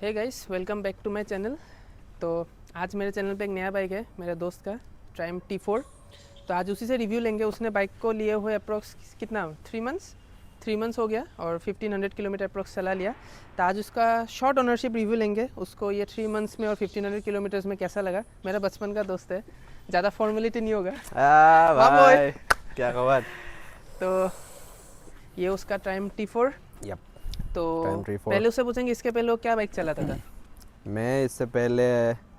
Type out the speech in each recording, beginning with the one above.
Hey guys, welcome back to my channel. तो आज मेरे चैनल पे एक नया बाइक है मेरे दोस्त का, ट्रायम्फ T4। तो आज उसी से रिव्यू लेंगे। उसने बाइक को लिए हुए अप्रोक्स कितना 3 मंथ्स हो गया और 1500 किलोमीटर अप्रोक्स चला लिया। तो आज उसका शॉर्ट ओनरशिप रिव्यू लेंगे, उसको ये 3 मंथ्स में और 1500 किलोमीटर्स में कैसा लगा। मेरा बचपन का दोस्त है, ज़्यादा फॉर्मेलिटी नहीं होगा। भाई क्या खबर। तो ये उसका ट्रायम्फ T4। यप, तो Triumph T4। पहले उससे पूछेंगे इसके पहले वो क्या बाइक चलाता था। मैं इससे पहले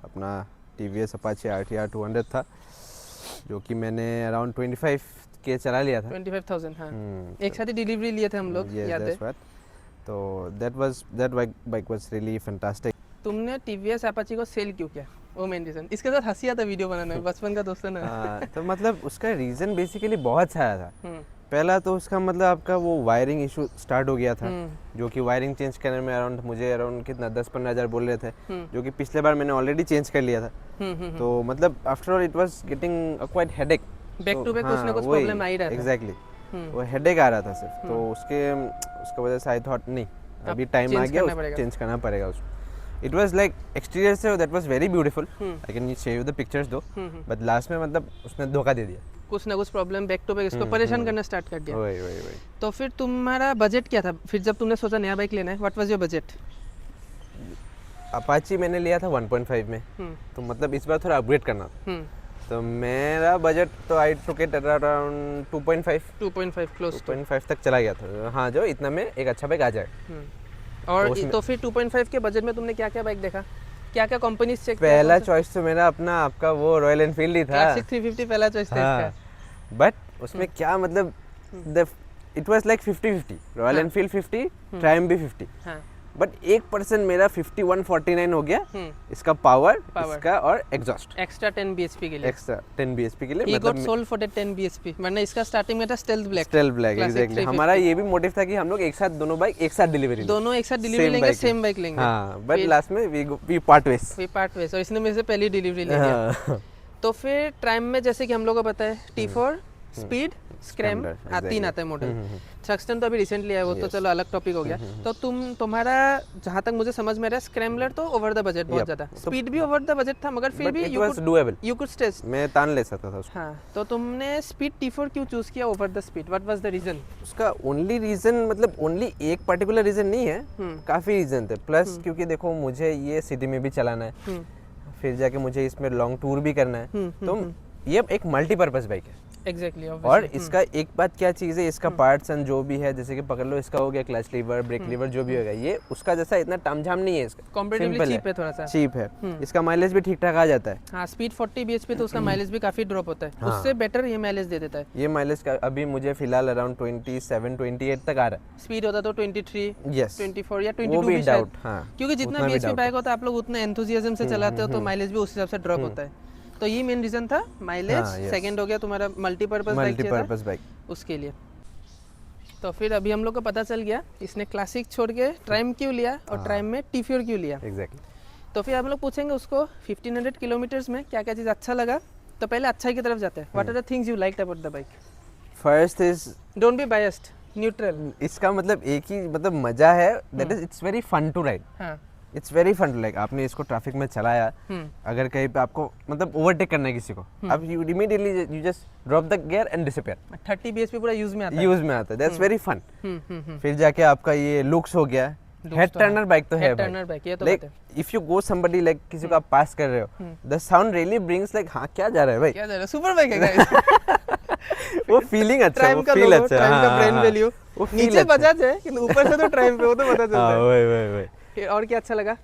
अपना TVS Apache RTR 200 था, जो कि मैंने अराउंड 25 के चला लिया था। 25,000। हाँ, एक साथ ही डिलीवरी लिए थे हम लोग, याद है। तो that bike was really fantastic. तुमने TVS Apache को सेल क्यों किया, वो मेन रीजन। इसके साथ हंसी आता वीडियो बनाने में, बचपन का दोस्त है ना। तो मतलब उसका रीज़न बेसिकली बहुत सारा था। हम्म, पहला तो उसका मतलब आपका वो वायरिंग इशू स्टार्ट हो गया था, जो कि वायरिंग चेंज करने में अराउंड कितना 10-15 हज़ार बोल रहे थे, जो कि पिछले बार मैंने ऑलरेडी चेंज कर लिया था। तो मतलब after all it was getting a quite headache. Back to back कुछ ना कुछ प्रॉब्लम आ ही रहा था। एग्जैक्टली, वो हेडेक आ रहा था सिर्फ। तो उसके वजह से आई थॉट नहीं, अभी टाइम आ गया, चेंज करना पड़ेगा उसको। It was like exterior say that was very beautiful, I can share you the pictures दो, बट लास्ट में मतलब उसने धोखा दे दिया। कुछ ना कुछ प्रॉब्लम बैक टू बैक इसको परेशान करना स्टार्ट कर दिया। वही। तो फिर तुम्हारा बजट क्या था फिर जब तुमने सोचा नया बाइक लेना है? What was your budget? Apache मैंने लिया था 1.5 में, तो मतलब इस बार थोड़ा अपग्रेड करना था। तो मेरा बजट तो आई टुक इट अराउंड 2.5 क्लोज 2.5 तक चला गया था। हाँ, जो इतना में एक अच्छा बाइक आ जाए। और तो फिर 2.5 के बजट में तुमने क्या क्या बाइक देखा, क्या क्या कंपनीज चेक किया? पहला चॉइस तो मेरा अपना आपका वो रॉयल एनफील्ड ही था। क्लासिक 350 पहला चॉइस था इसका। बट उसमें क्या मतलब it was like 50-50, royal Enfield 50, Triumph भी 50। हाँ, बट 1% मेरा 5149 हो गया। इसका पावर इसका और एग्जॉस्ट एक्स्ट्रा 10 bhp के लिए, एक्स्ट्रा 10 bhp के लिए। He got sold for that 10 bhp, वरना इसका स्टार्टिंग में था स्टेल्थ ब्लैक। एग्जैक्टली। हमारा ये भी मोटिव था कि हम लोग एक साथ दोनों बाइक एक साथ डिलीवरी लेंगे, सेम बाइक लेंगे। हाँ, बट लास्ट में वी पार्ट वेज। और इसने मेरे से पहली डिलीवरी ले लिया। तो फिर ट्रायम्फ में जैसे कि हम लोग को पता है T4, स्पीड, स्क्रैम, तीन आते हैं मॉडल। थ्रक्स्टन तो अभी रिसेंटली आया, वो तो चलो अलग टॉपिक हो गया। तो तुम्हारा जहाँ तक मुझे समझ में आ रहा है, स्क्रैम्बलर तो ओवर द बजट बहुत ज्यादा, स्पीड भी ओवर द बजट था, मगर फिर भी यू कुड स्टे, मैं तान ले सकता था उसको। हाँ, तो तुमने स्पीड T4 क्यों चूज किया over the speed? What was the reason? उसका ओनली रीजन मतलब ओनली एक पर्टिकुलर रीजन नहीं है, काफी रीजन थे। प्लस क्योंकि देखो मुझे ये सिटी में भी चलाना है, फिर जाके मुझे इसमें लॉन्ग टूर भी करना है, तो ये एक मल्टीपर्पज बाइक है। एग्जैक्टली। और इसका एक बात क्या चीज़ है, इसका पार्ट्स एंड जो भी है, जैसे कि पकड़ लो इसका हो गया क्लच लीवर, ब्रेक लीवर, जो भी होगा, ये उसका जैसा इतना टमझाम नहीं है। इसका कंपैरेटिवली चीप है, थोड़ा सा चीप है। इसका माइलेज भी ठीक ठाक आ जाता है। हाँ, स्पीड 40 bhp, तो उसका माइलेज भी काफी ड्रॉप होता है। उससे बेटर ये माइलेज दे देता है। ये माइलेज का अभी मुझे फिलहाल अराउंड 27-28 तक आ रहा है। स्पीड होता तो 23, यस, 24 या 22 वो भी भी डाउट। शायद। हाँ, क्योंकि जितना bhp बाइक होता है, आप लोग उतना एंथुसियाज्म से चलाते हो, तो माइलेज भी उस हिसाब से ड्रॉप होता है। तो ये मेन रीजन था, माइलेज। सेकंड हो गया तुम्हारा मल्टीपर्पज बाइक उसके लिए। तो फिर अभी हम लोग को पता चल गया इसने क्लासिक छोड़ के ट्रायम्फ क्यों लिया और ट्रायम्फ में T4 क्यों लिया। एग्जैक्टली। तो फिर हम लोग पूछेंगे उसको 1500 किलोमीटर्स में क्या क्या चीज़ अच्छा लगा। तो पहले अच्छाई की तरफ जाते हैं। What are the things you liked about the bike? First is, don't be biased, neutral. इसका मतलब एक ही मतलब मजा है, that is it's very fun to ride. हाँ, इट्स वेरी फन। लाइक आपने इसको ट्रैफिक में चलाया, अगर कहीं पे आपको मतलब ओवरटेक करना है किसी को, अब you immediately you just drop the gear and disappear. 30 bhp पूरा यूज में आता है। That's very fun. फिर जाके आपका ये लुक्स हो गया, हेड टर्नर बाइक तो है भाई। Like if you go somebody, like किसी को आप पास कर रहे हो, the sound really brings like हाँ क्या जा रहा है भाई, क्या जा रहा है, सुपर बाइक है गाइस। वो फीलिंग अच्छा है, वो फील अच्छा है। ट्रायम्फ का ब्रांड वैल्यू नीचे बजाज है, लेकिन ऊपर से तो ट्रायम्फ पे, वो तो पता चलता है। वही। और क्या अच्छा लगा?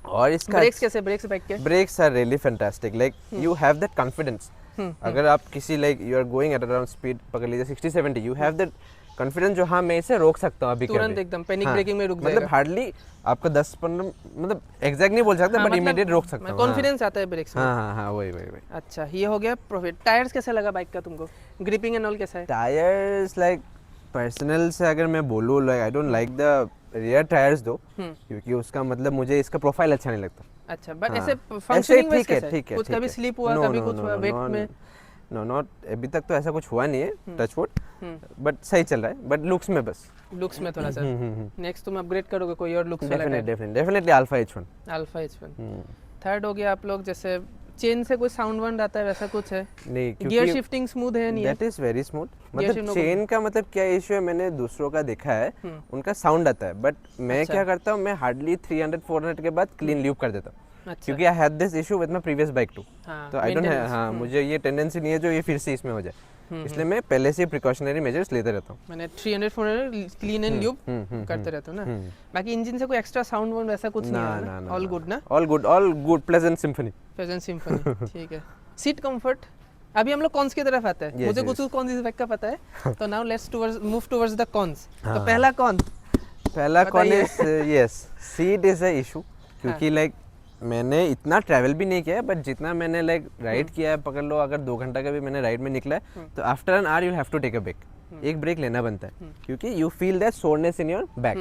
और इसका ब्रेक्स कैसे, ब्रेक्स बाइक के? Brakes are really fantastic. Like you have that confidence. अगर आप किसी like you are going at around speed पकड़ लीजिए 60-70, यू हैव दैट कॉन्फिडेंस जो हाँ मैं इसे रोक सकता हूँ अभी तुरंत, एकदम पैनिक ब्रेकिंग में रुक जाएगा। मतलब हार्डली आपका 10-15 मतलब एग्जैक्ट नहीं बोल सकता, बट इमीडिएट रोक सकता हूँ। कॉन्फिडेंस आता है ब्रेक्स में। हाँ, वही। अच्छा, ये हो गया प्रॉफिट। टायर्स कैसा लगा बाइक का तुमको? ग्रिपिंग एंड ऑल कैसा है? टायर्स लाइक पर्सनल से अगर मैं बोलूँ, like I don't like the rear tyres दो, क्योंकि उसका मतलब मुझे इसका प्रोफाइल अच्छा नहीं लगता। अच्छा, बट ऐसे फंक्शनिंग में ठीक है। कुछ कभी स्लिप हुआ, कभी कुछ हुआ वेट में? नो नॉट अभी तक तो ऐसा कुछ हुआ नहीं है, टच वुड, बट सही चल रहा है, बट लुक्स में बस, लुक्स में थोड़ा सा। नेक्स्ट तुम अपग्रेड करोगे कोई और लुक्स वाला? Definitely alpha H1। Alpha H1। Third हो गया आप लोग जैसे चेन से कोई साउंड वाउंड आता है वैसा कुछ है? नहीं, क्योंकि गियर शिफ्टिंग स्मूथ है नहीं? That is very smooth. मतलब चेन का मतलब क्या इशू है, मैंने दूसरों का देखा है, उनका साउंड आता है, बट मैं क्या करता हूँ, मैं हार्डली 300-400 के बाद क्लीन ल्यूब कर देता हूँ। अच्छा। क्योंकि I had this issue with my previous bike too, तो आई डोंट हैव, हाँ मुझे ये टेंडेंसी नहीं है जो ये फिर से इसमें हो जाए, इसलिए मैं पहले से प्रिकॉशनरी मेजर्स लेते रहता हूँ। मैंने 300-400 क्लीन एंड ल्यूब करते रहता हूँ ना। बाकी इंजन से कोई एक्स्ट्रा साउंड वाउंड वैसा कुछ नहीं है ना? ऑल गुड ना? All good, pleasant symphony. ठीक है। सीट कंफर्ट, अभी हम लोग कॉन्स की तरफ आते हैं। मुझे कुछ कौन सी बाइक का पता है, तो now let's move towards the cons. तो पहला con is yes, seat is a issue, क्योंकि लाइक मैंने इतना ट्रैवल भी नहीं किया है, बट जितना मैंने लाइक राइड किया है, पकड़ लो अगर 2 घंटा का भी मैंने राइड में निकला है, तो after an hour you have to take a break, एक ब्रेक लेना बनता है, क्योंकि you feel that soreness in your back.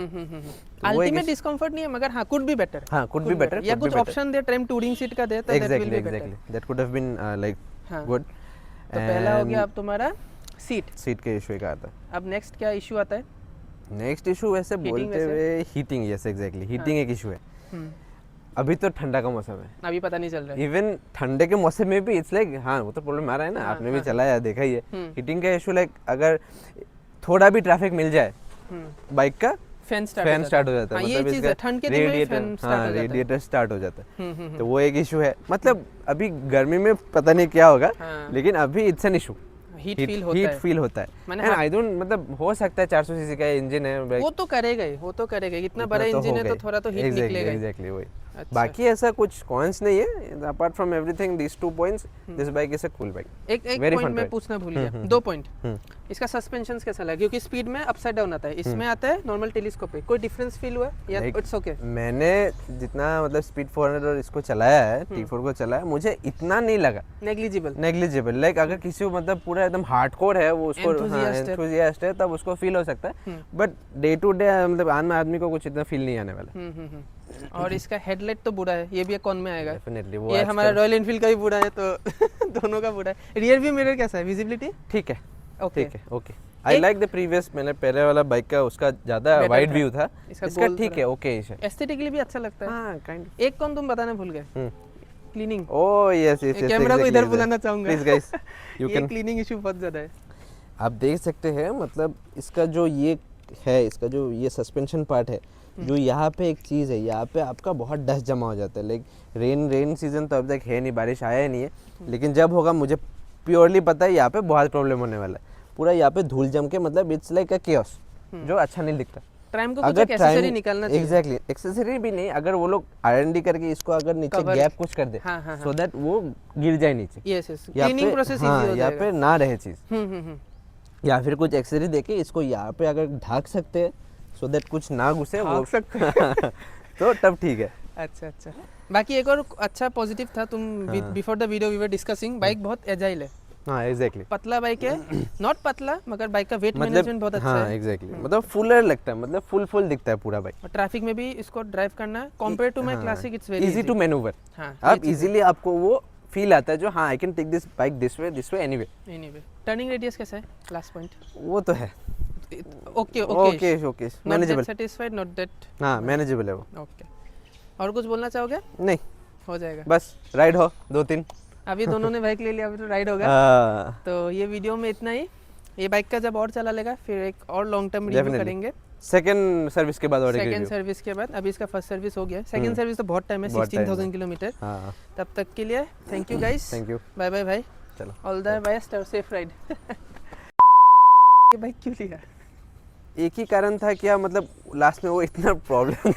Ultimate discomfort नहीं है, मगर हाँ कुड बी बेटर, या कुछ ऑप्शन दे, ट्रेम टूरिंग सीट का दे, तो exactly that could have been like good. तो पहला हो गया अब तुम्हारा सीट के इशू का आता है। अब नेक्स्ट क्या इशू आता है? नेक्स्ट इशू वैसे बोलते हुए हीटिंग, यस एग्जैक्टली, हीटिंग एक इशू है। अभी तो ठंडा का मौसम है, अभी पता नहीं चल रहा है। इवन ठंडे के मौसम में भी इट्स लाइक, हाँ वो तो प्रॉब्लम आ रहा है ना, आपने भी चलाया देखा ही है, हीटिंग का इशू। लाइक अगर थोड़ा भी ट्रैफिक मिल जाए बाइक का, फैन स्टार्ट हो जाता है, मतलब इसका ठंड के दिन में फैन रेडिएटर स्टार्ट हो जाता है, तो वो एक इशू है। मतलब अभी गर्मी में पता नहीं क्या होगा, लेकिन अभी it's an issue, heat feel होता है। एंड आई डोंट, मतलब हो सकता है 400 सीसी का इंजन है, वो तो करेगा ही, इतना बड़ा इंजन है तो थोड़ा तो हीट निकलेगा। एग्जैक्टली वही। बाकी ऐसा कुछ कॉन्स नहीं है, apart from everything these 2 points, this bike is a cool bike. एक पॉइंट मैं पूछना भूल गया, 2 पॉइंट। इसका सस्पेंशंस कैसा लगा? क्योंकि स्पीड में अपसाइड डाउन आता है, इसमें आता है नॉर्मल टेलीस्कोपिक, कोई डिफरेंस फील हुआ या इट्स ओके? मैंने जितना मतलब स्पीड 400 और इसको चलाया है, T4 को चलाया, मुझे इतना नहीं लगा, नेग्लिजिबल। लाइक अगर किसी को मतलब पूरा एकदम हार्डकोर है, वो उसको एंथुसियास्ट है, तब उसको फील हो सकता है, बट डे टू डे मतलब आम आदमी को कुछ इतना फील नहीं आने वाला। और इसका हेडलाइट तो बुरा है, ये भी एक कौन में आएगा डेफिनेटली, वो ये हमारा रॉयल एनफील्ड का भी बुरा है, तो दोनों का बुरा है। रियर व्यू मिरर कैसा है, विजिबिलिटी ठीक है? Okay. I like the previous, मैंने पहले वाला बाइक का उसका ज्यादा वाइड व्यू था, इसका ठीक है, ओके है, एस्थेटिकली भी अच्छा लगता है। हां काइंड। एक कौन तुम बताना भूल गए, क्लीनिंग। ओह यस, कैमरा को इधर बुलाना चाहूंगा please guys, you can. Cleaning issue बहुत ज्यादा है, आप देख सकते हैं। मतलब इसका जो ये है, इसका जो ये सस्पेंशन पार्ट है, जो यहाँ पे एक चीज़ है, यहाँ पे आपका बहुत डस्ट जमा हो जाता है। लाइक रेन सीजन तो अब तक है नहीं, बारिश आया ही नहीं है, लेकिन जब होगा मुझे प्योरली पता है यहाँ पे बहुत प्रॉब्लम होने वाला है। पूरा यहाँ पे धूल जम के, मतलब इट्स लाइक अ केओस, जो अच्छा नहीं दिखता। ट्राइम को कुछ एक्सेसरी निकालना चाहिए। एग्जैक्टली, एक्सेसरी भी नहीं, अगर वो लोग R&D करके इसको अगर नीचे गैप कुछ कर दे, सो दैट वो गिर जाए नीचे, क्लीनिंग प्रोसेस इजी हो जाएगा, यहाँ पे ना रहे चीज, या फिर कुछ एक्सेसरी देके इसको यहाँ पे अगर ढक सकते हैं, सो दैट कुछ ना घुसे वो तो तब ठीक है। अच्छा। बाकी एक और अच्छा पॉजिटिव था, तुम before the video we were discussing, bike बहुत एजाइल है। हाँ एग्जैक्टली, पतला बाइक है, नॉट पतला, मगर बाइक का वेट मैनेजमेंट बहुत अच्छा है। हाँ एग्जैक्टली, मतलब फुलर लगता है, मतलब फुल दिखता है पूरा बाइक। और ट्रैफिक में भी इसको ड्राइव करना है, compare to my classic it's very easy to maneuver. आप इजीली, आपको वो फील आता है जो हाँ I can take this bike this way anyway. Turning radius कैसा है? लास्ट पॉइंट वो तो है okay, manageable, satisfied, not that, हाँ मैनेजेबल है वो। ओके, और कुछ बोलना चाहोगे? नहीं, हो जाएगा, बस राइड हो 2-3। अभी दोनों ने बाइक ले लिया, अभी तो राइड होगा। तो ये वीडियो में इतना ही। ये बाइक का जब और चला लेगा, फिर एक और लॉन्ग टर्म रिव्यू करेंगे, सेकंड सर्विस के बाद। और सेकंड सर्विस के बाद, अभी इसका फर्स्ट सर्विस हो गया, सेकंड सर्विस तो बहुत टाइम है, 16,000 किलोमीटर। तब तक के लिए thank you guys, thank you, bye bye भाई, चलो ऑल द बेस्ट और सेफ राइड। ये बाइक क्यों लिया? एक ही कारण था क्या, मतलब लास्ट में वो इतना प्रॉब्लम